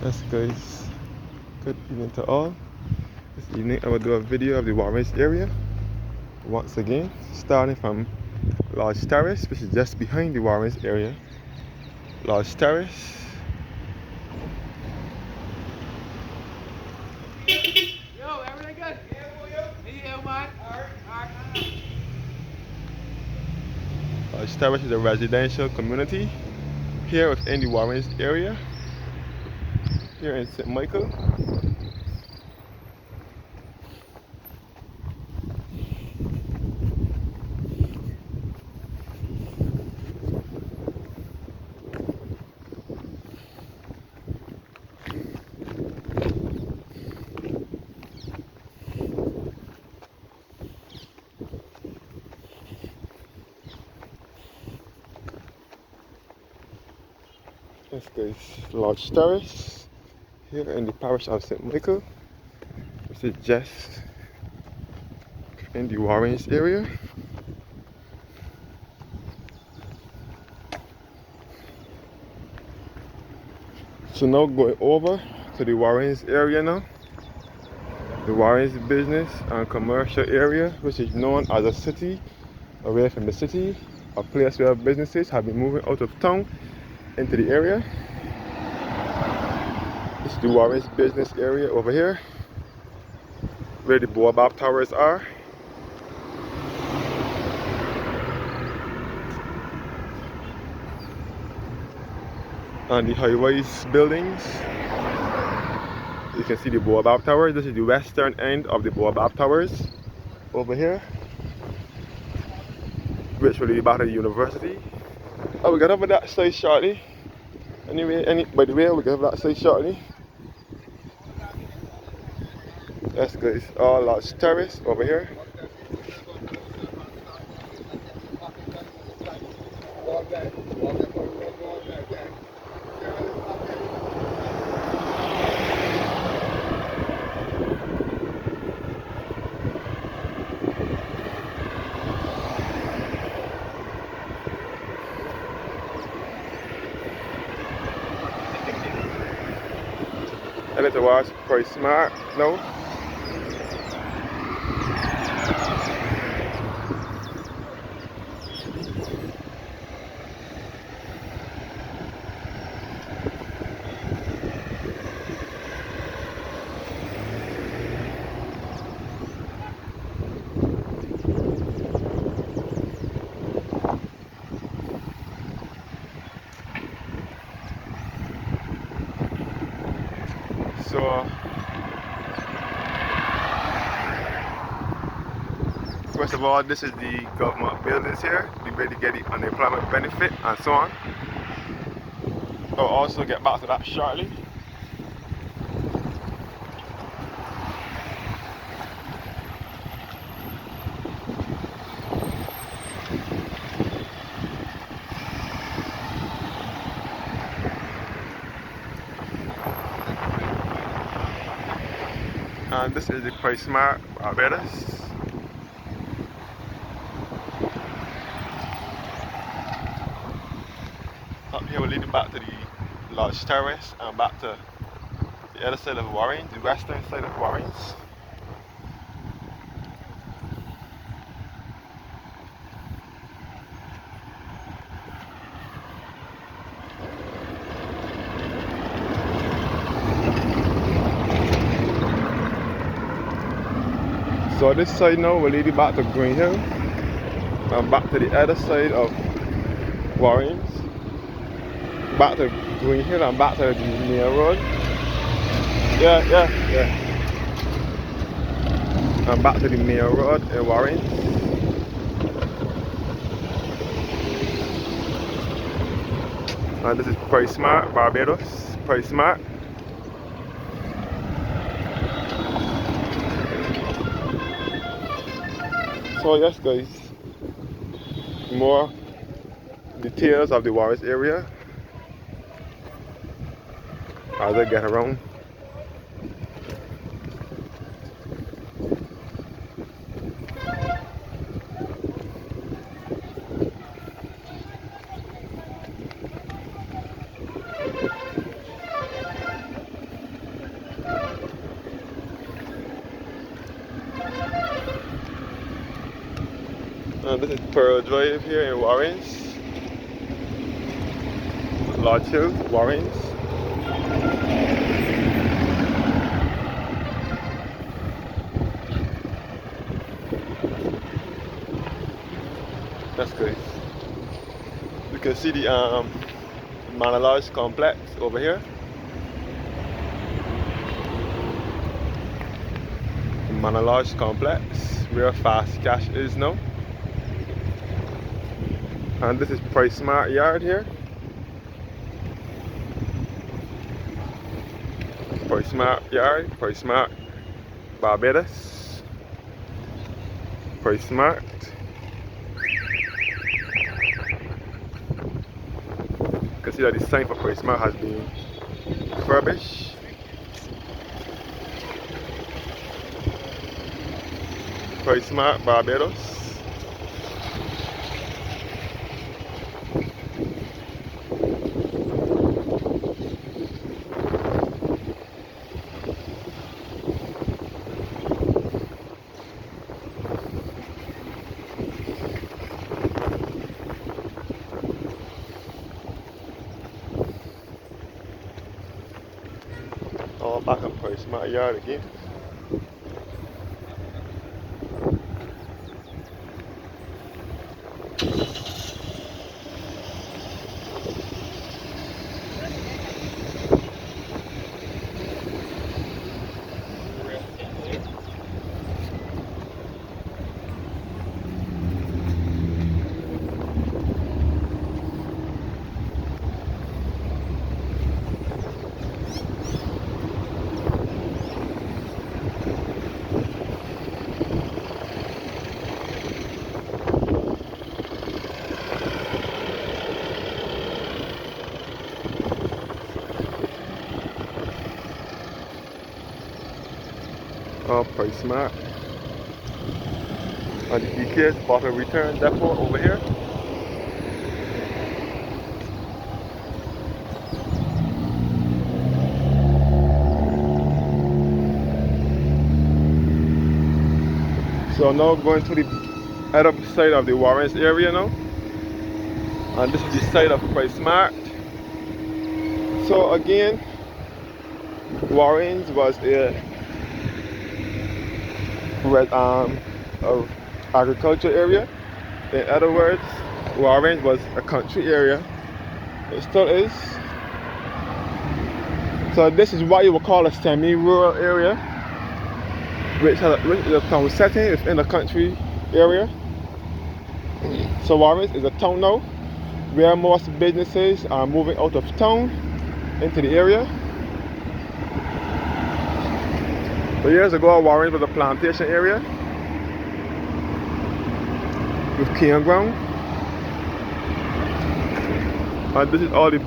Yes guys, good evening to all. This evening I will do a video of the Warrens area. Once again, starting from Lodge Terrace, which is just behind the Warrens area. Lodge Terrace. Yo, everything good? Yeah, boy, yo. Yeah, man. Alright. Lodge Terrace is a residential community here within the Warrens area, here in St. Michael. Yes guys, Lodge Terrace here in the parish of St. Michael, which is just in the Warrens area. So now going over to the Warrens area now. The Warrens business and commercial area, which is known as a city away from the city, a place where businesses have been moving out of town into the area. This is the Warrens business area over here, where the Baobab Towers are. And the high-rise buildings. You can see the Baobab Tower. This is the western end of the Baobab Towers over here, which will be back at the university. Oh, we got over that side shortly. Anyway, by the way, we got over that side shortly. Yes guys, all Lodge Terrace over here. I need to watch Price Smart now. So first of all, this is the government buildings here, the way to get the unemployment benefit and so on. I'll also get back to that shortly. And this is the Price Smart Barbados. Up here we're leading back to the Lodge Terrace and back to the other side of Warrens, the western side of Warrens. So this side now we're leading back to Green Hill and back to the other side of Warrens. Back to Green Hill and back to the main road. Yeah. And back to the main road in Warrens. And this is Price Smart, Barbados. Price Smart. So yes guys, more details of the Warrens area as I get around. This is Pearl Drive here in Warrens. Lodge Hill, Warrens. That's good. You can see the Manor Lodge complex over here. The Manor Lodge complex, where Fast Cash is now. And this is Price Smart Yard here. Price Smart Yard, Price Smart Barbados. Price Smart. You can see that the sign for Price Smart has been refurbished. Price Smart Barbados. All back up Price Smart Yard again. All Price Smart. And the DK's bottle return depot over here. So now going to the other side of the Warrens area now. And this is the side of Price Smart. So again, Warrens was a agriculture area. In other words, Warrens was a country area. It still is. So this is what you would call a semi-rural area, which is a town setting. It's in a country area. So Warrens is a town now, where most businesses are moving out of town into the area. So years ago, Warrens was a plantation area with cane ground. And this is all the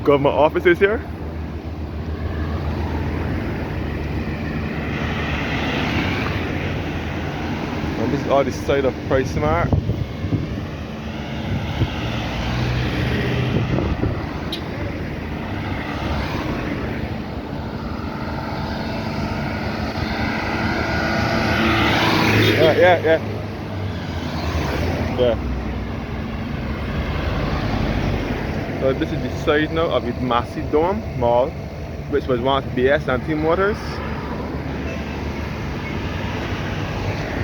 government offices here. And this is all the side of Price Smart. Yeah. So this is the side now of the Massey Dome Mall, which was once BS Anti Motors.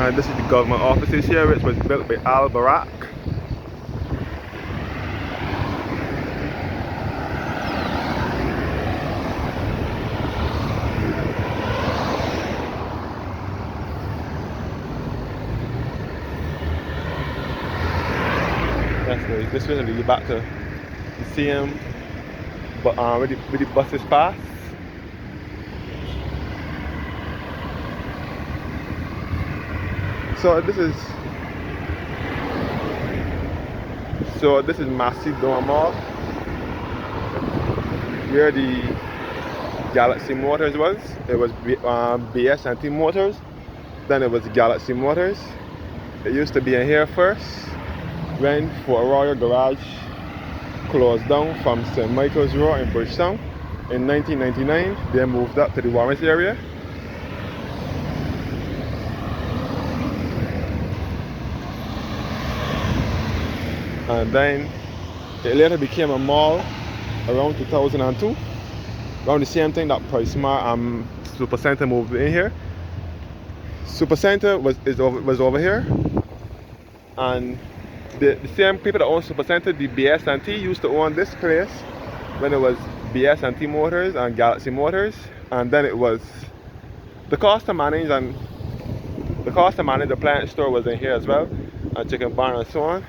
And this is the government offices here, which was built by Al Barak. That's nice. This will lead you back to the same, but where the buses pass. So this is Massey Dome Mall, where the Galaxy Motors was. It was BS Anti Motors, then it was Galaxy Motors. It used to be in here first, when Fort Royal Garage closed down from St. Michael's Road in Bridgetown in 1999. They moved up to the Warrens area. And then it later became a mall around 2002. Around the same time that PriceSmart Supercenter moved in here. Supercenter was over here, and the same people that own Supercenter, the BS&T, used to own this place when it was BS&T Motors and Galaxy Motors, and then it was the cost to manage the plant store was in here as well, and chicken barn and so on.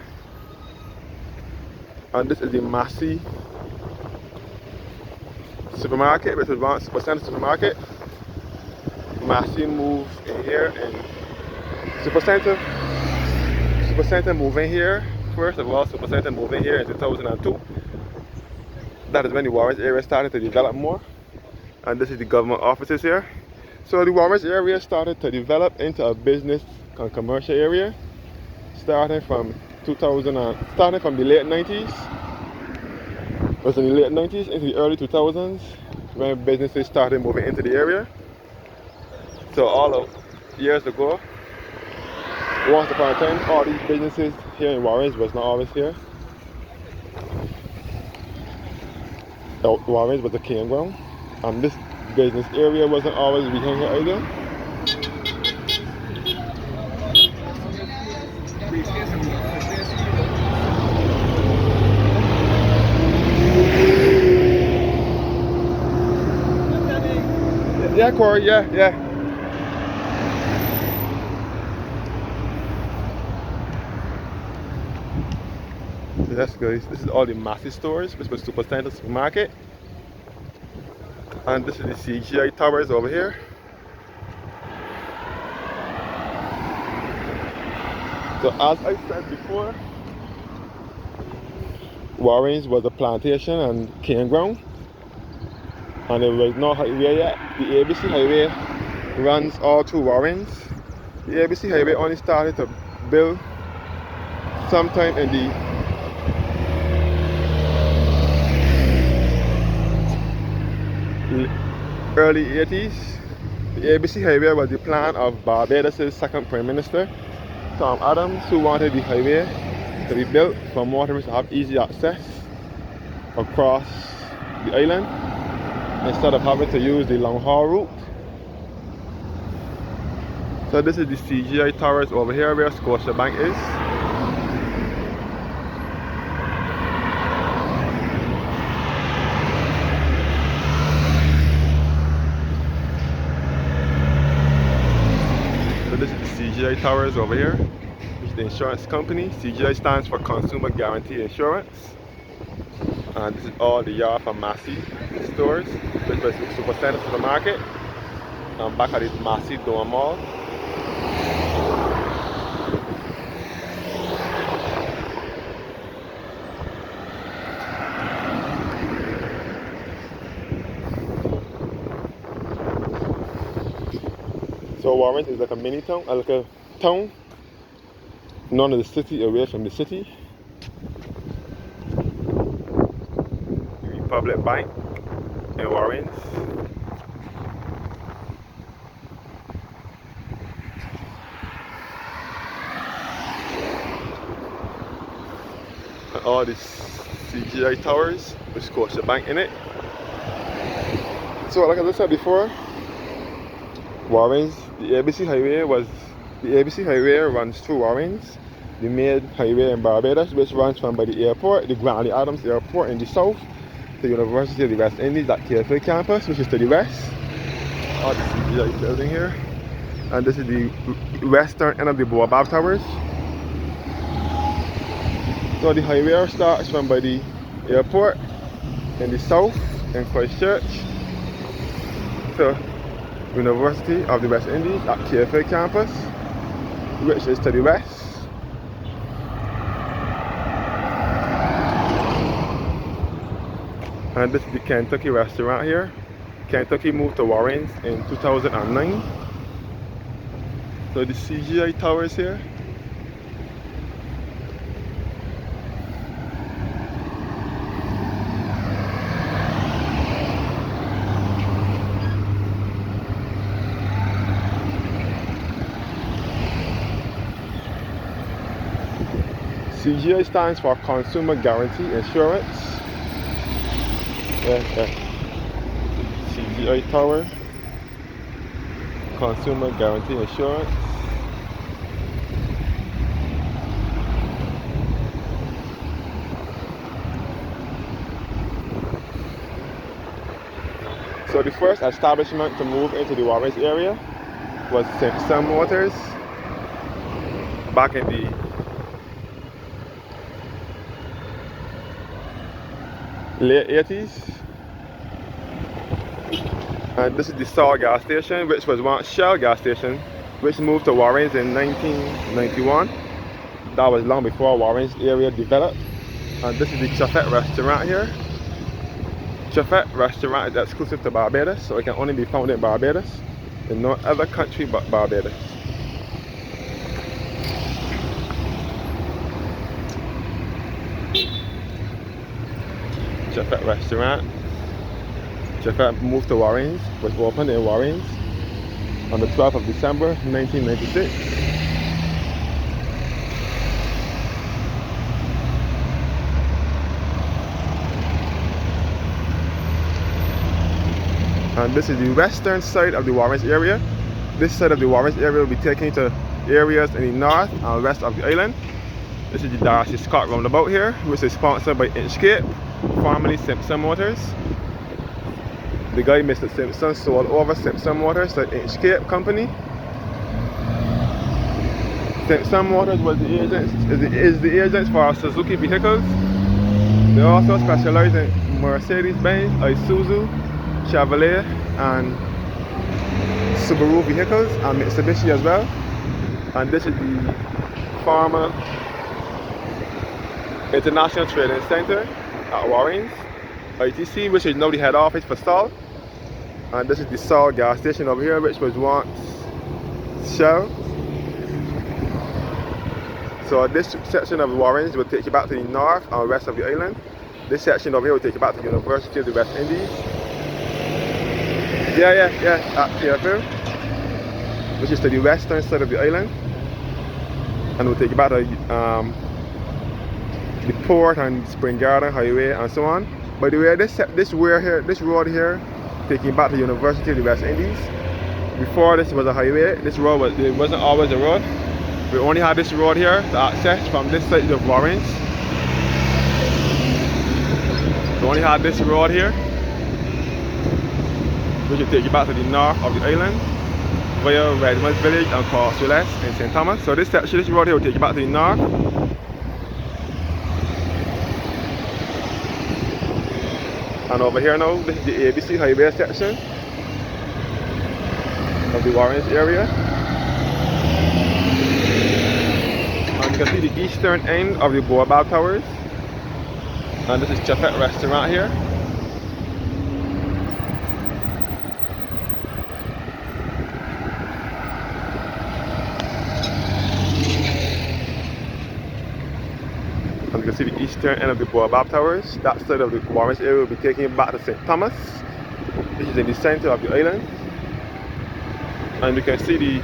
And this is the Massey supermarket, which is one Supercenter supermarket. Massey moved in here, and Supercenter moved in here. First of all, Supercenter moved in here in 2002. That is when the Warrens area started to develop more. And this is the government offices here. So the Warrens area started to develop into a business and commercial area, starting from the late 90s. It was in the late 90s into the early 2000s when businesses started moving into the area. So all of years ago, once upon a time, all these businesses here in Warrens was not always here. Warrens was a campground, and this business area wasn't always behind here either. Yeah, Corey, yeah. So that's good. This is all the Massey stores, which was Supercenter supermarket. And this is the CGI towers over here. So as I said before, Warrens was a plantation and campground, and there was no highway yet. The ABC highway runs all through Warrens. The ABC highway only started to build sometime in the early 80s. The ABC highway was the plan of Barbados' second Prime Minister, Tom Adams, who wanted the highway to be built for motorists to have easy access across the island instead of having to use the long haul route. So this is the CGI towers over here where Scotiabank is. So this is the CGI towers over here, which is the insurance company. CGI stands for Consumer Guarantee Insurance. And this is all the yard for Massey stores, which was Supercenter supermarket. I'm back at this Massey Door Mall. So Warrens is like a mini town, like a town, none of the city away from the city. Republic Bank in Warrens. And all these CGI towers with Scotiabank in it. So like I said before, Warrens, the ABC highway runs through Warrens. The main highway in Barbados, which runs from by the airport, the Grantley Adams Airport in the south, to the University of the West Indies, that TFA campus, which is to the west. All the CGI building here. And this is the western end of the Baobab Towers. So the highway starts from by the airport in the south in Christchurch to University of the West Indies at TFA campus, which is to the west. And this is the Kentucky restaurant here. Kentucky moved to Warrens in 2009. So the CGI towers here. CGI stands for Consumer Guarantee Insurance. CGI Tower, Consumer Guarantee Insurance. So the first establishment to move into the Warrens area was Simpson Motors back in the late 80s. And this is the Salt gas station, which was once Shell gas station, which moved to Warrens in 1991. That was long before Warrens area developed. And this is the Chafet restaurant here. Chafet restaurant is exclusive to Barbados, so it can only be found in Barbados, in no other country but Barbados. Chafet restaurant. Chafet moved to Warrens, was opened in Warrens on the 12th of December 1996. And this is the western side of the Warrens area. This side of the Warrens area will be taken to areas in the north and west of the island. This is the Darcy Scott roundabout here, which is sponsored by Inchcape, formerly Simpson Motors. The guy, Mr. Simpson, sold over Simpson Motors to Inchcape company. Simpson Motors was the is the agent for Suzuki vehicles. They also specialize in Mercedes-Benz, Isuzu, Chevrolet, and Subaru vehicles, and Mitsubishi as well. And this is the former International Trading Center at Warrens, ITC, which is now the head office for Salt. And this is the Salt gas station over here, which was once Shell. So this section of Warrens will take you back to the north and west of the island. This section over here will take you back to the University of the West Indies. At Fairfield, which is to the western side of the island. And we'll take you back to the port and Spring Garden Highway and so on. By the way, this road here, taking back to the University of the West Indies. Before this was a highway. This road wasn't always a road. We only had this road here to access from this side of Warrens. We only had this road here, which will take you back to the north of the island via Redmond's Village and Crosswillis in St. Thomas. So this road here will take you back to the north. And over here now, this is the ABC highway section of the Warrens area. And you can see the eastern end of the Baobab Towers. And this is Chafet restaurant here. And you can see the eastern end of the Baobab Towers. That side of the Warrens area will be taking it back to St. Thomas. This is in the center of the island. And you can see the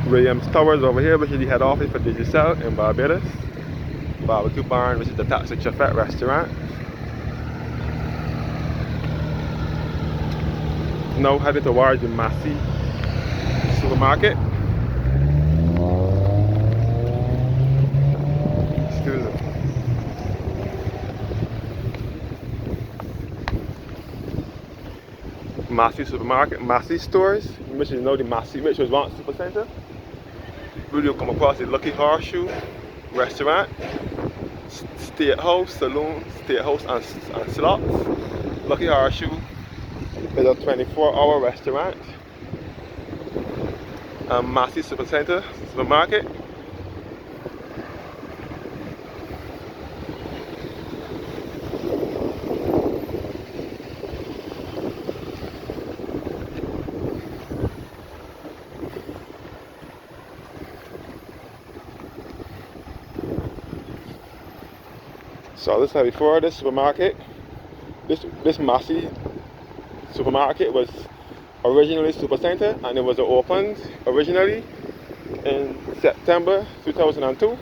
Williams Towers over here, which is the head office for Digicel in Barbados. Barbecue Barn, which is attached to Chafet restaurant. Now heading towards the Massey supermarket. Massey supermarket, Massey stores, which is now the Massey, which was once Super Center. We will come across the Lucky Horseshoe restaurant, State House, Saloon, State House and Slots. Lucky Horseshoe is a 24-hour restaurant. And Massey Super Center supermarket. So this is before this supermarket. This Massey supermarket was originally Super Center, and it was opened originally in September 2002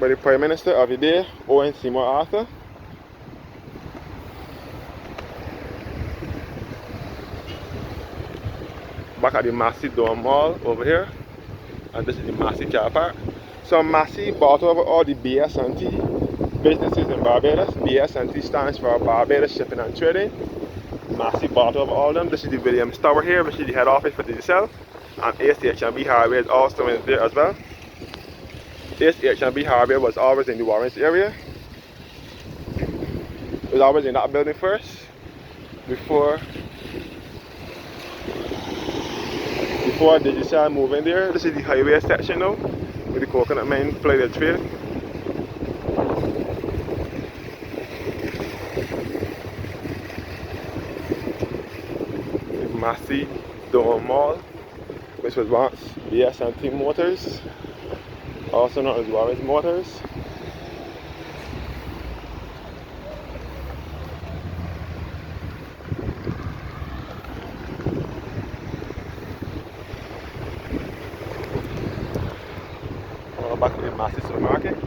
by the Prime Minister of the day, Owen Seymour Arthur. Back at the Massey Dome Mall over here, and this is the Massey car park. So Massey bought over all the BS&T businesses in Barbados. BS&T stands for Barbados Shipping and Trading. Massey bought over all of them. This is the Williams Tower here, which is the head office for itself. And ACH&B Highway is also in there as well. ACH&B Highway was always in the Warrens area. It was always in that building first, before they decided to move in there. This is the highway section now, where the coconut men play their trade. The Massey Dome Mall, which was once BS&T Motors, also known as Warrens Motors. Back to the Massey supermarket.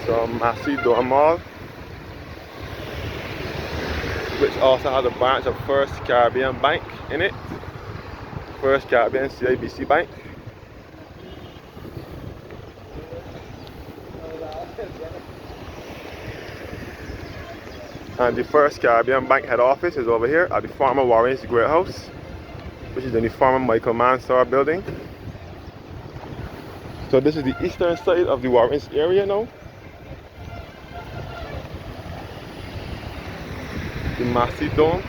So Massey Dome Mall, which also has a branch of First Caribbean Bank in it. First Caribbean CIBC Bank. And the First Caribbean Bank head office is over here at the former Warrens Great House, which is in the former Michael Mansour building. So this is the eastern side of the Warrens area now. The Massey Dome.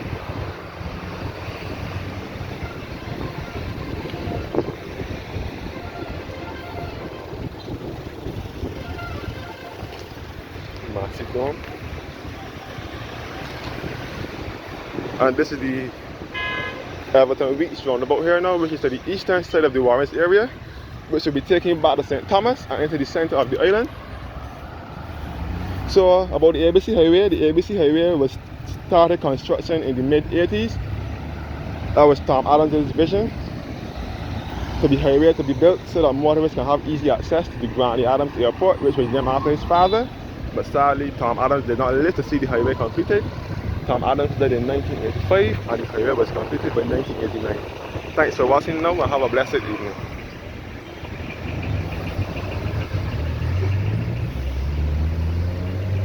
Massey Dome. And this is the Everton Reach roundabout here now, which is to the eastern side of the Warrens area, which will be taking back to St. Thomas and into the center of the island. So about the ABC Highway was started construction in the mid-80s. That was Tom Adams' vision for the highway to be built so that motorists can have easy access to the Grantley Adams Airport, which was named after his father. But sadly, Tom Adams did not live to see the highway completed. Tom Adams died in 1985 and the highway was completed by 1989. Thanks for watching now and have a blessed evening.